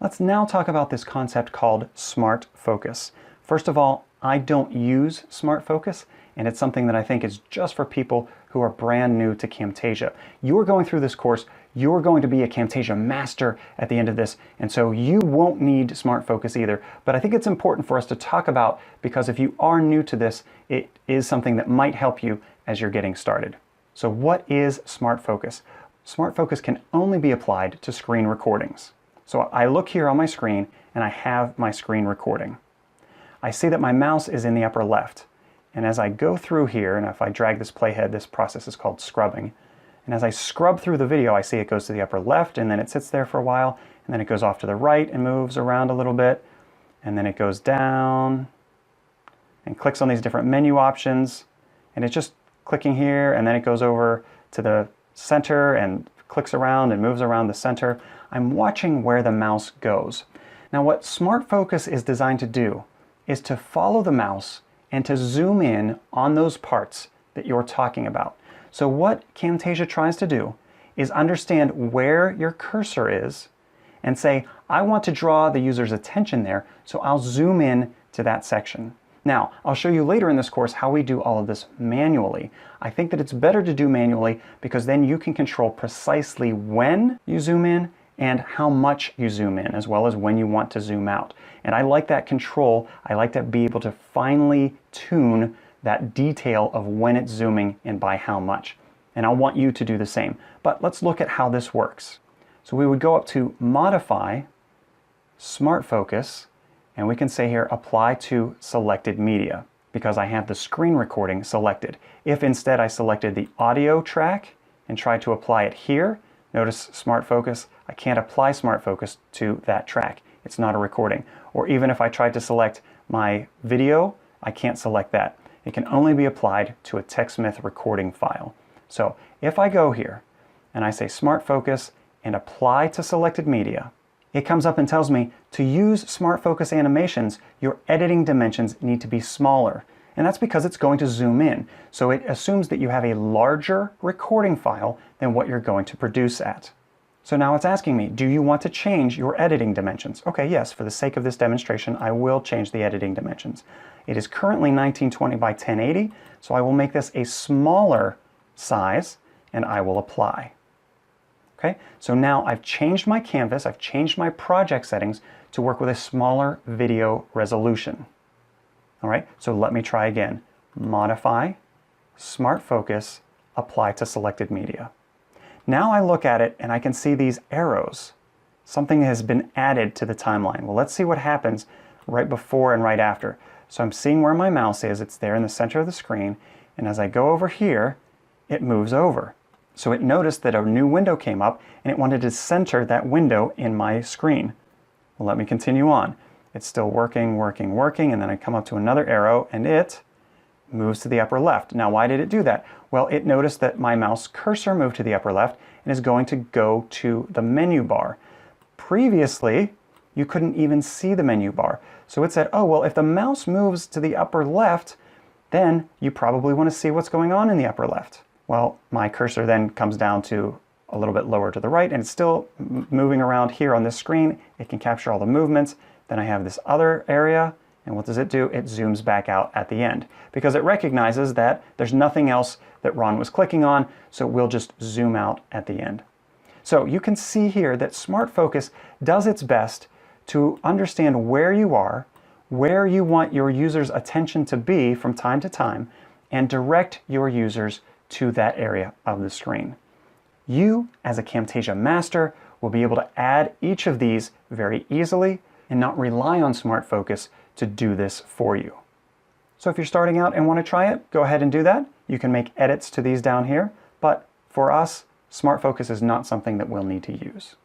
Let's now talk about this concept called smart focus. First of all, I don't use smart focus, and it's something that I think is just for people who are brand new to Camtasia. You're going through this course, you're going to be a Camtasia master at the end of this, and so you won't need smart focus either. But I think it's important for us to talk about, because if you are new to this, it is something that might help you as you're getting started. So what is smart focus? Smart focus can only be applied to screen recordings. So I look here on my screen and I have my screen recording. I see that my mouse is in the upper left. And as I go through here, and if I drag this playhead, this process is called scrubbing. And as I scrub through the video, I see it goes to the upper left, and then it sits there for a while, and then it goes off to the right and moves around a little bit, and then it goes down and clicks on these different menu options, and it's just clicking here, and then it goes over to the center and clicks around and moves around the center. I'm watching where the mouse goes. Now what smart focus is designed to do is to follow the mouse and to zoom in on those parts that you're talking about. So what Camtasia tries to do is understand where your cursor is and say, I want to draw the user's attention there, so I'll zoom in to that section. Now, I'll show you later in this course how we do all of this manually. I think that it's better to do manually because then you can control precisely when you zoom in and how much you zoom in, as well as when you want to zoom out. And I like that control. I like to be able to finely tune that detail of when it's zooming and by how much. And I want you to do the same. But let's look at how this works. So we would go up to Modify, Smart Focus, and we can say here, Apply to Selected Media, because I have the screen recording selected. If instead I selected the audio track and tried to apply it here, notice Smart Focus, I can't apply Smart Focus to that track. It's not a recording. Or even if I tried to select my video, I can't select that. It can only be applied to a TechSmith recording file. So if I go here and I say Smart Focus and Apply to Selected Media, it comes up and tells me to use Smart Focus animations, your editing dimensions need to be smaller. And that's because it's going to zoom in. So it assumes that you have a larger recording file than what you're going to produce at. So now it's asking me, do you want to change your editing dimensions? Okay, yes, for the sake of this demonstration, I will change the editing dimensions. It is currently 1920 by 1080, so I will make this a smaller size, and I will apply. Okay, so now I've changed my canvas, I've changed my project settings to work with a smaller video resolution. All right, so let me try again. Modify, Smart Focus, Apply to Selected Media. Now I look at it and I can see these arrows. Something has been added to the timeline. Well, let's see what happens right before and right after. So I'm seeing where my mouse is. It's there in the center of the screen. And as I go over here, it moves over. So it noticed that a new window came up and it wanted to center that window in my screen. Well, let me continue on. It's still working, working, working, and then I come up to another arrow and it moves to the upper left. Now, why did it do that? Well, it noticed that my mouse cursor moved to the upper left and is going to go to the menu bar. Previously, you couldn't even see the menu bar. So it said, oh, well, if the mouse moves to the upper left, then you probably want to see what's going on in the upper left. Well, my cursor then comes down to a little bit lower to the right, and it's still moving around here on this screen. It can capture all the movements. Then I have this other area, and what does it do? It zooms back out at the end because it recognizes that there's nothing else that Ron was clicking on, so we'll just zoom out at the end. So you can see here that Smart Focus does its best to understand where you are, where you want your user's attention to be from time to time, and direct your users to that area of the screen. You, as a Camtasia master, will be able to add each of these very easily and not rely on Smart Focus to do this for you. So if you're starting out and want to try it, go ahead and do that. You can make edits to these down here, but for us, Smart Focus is not something that we'll need to use.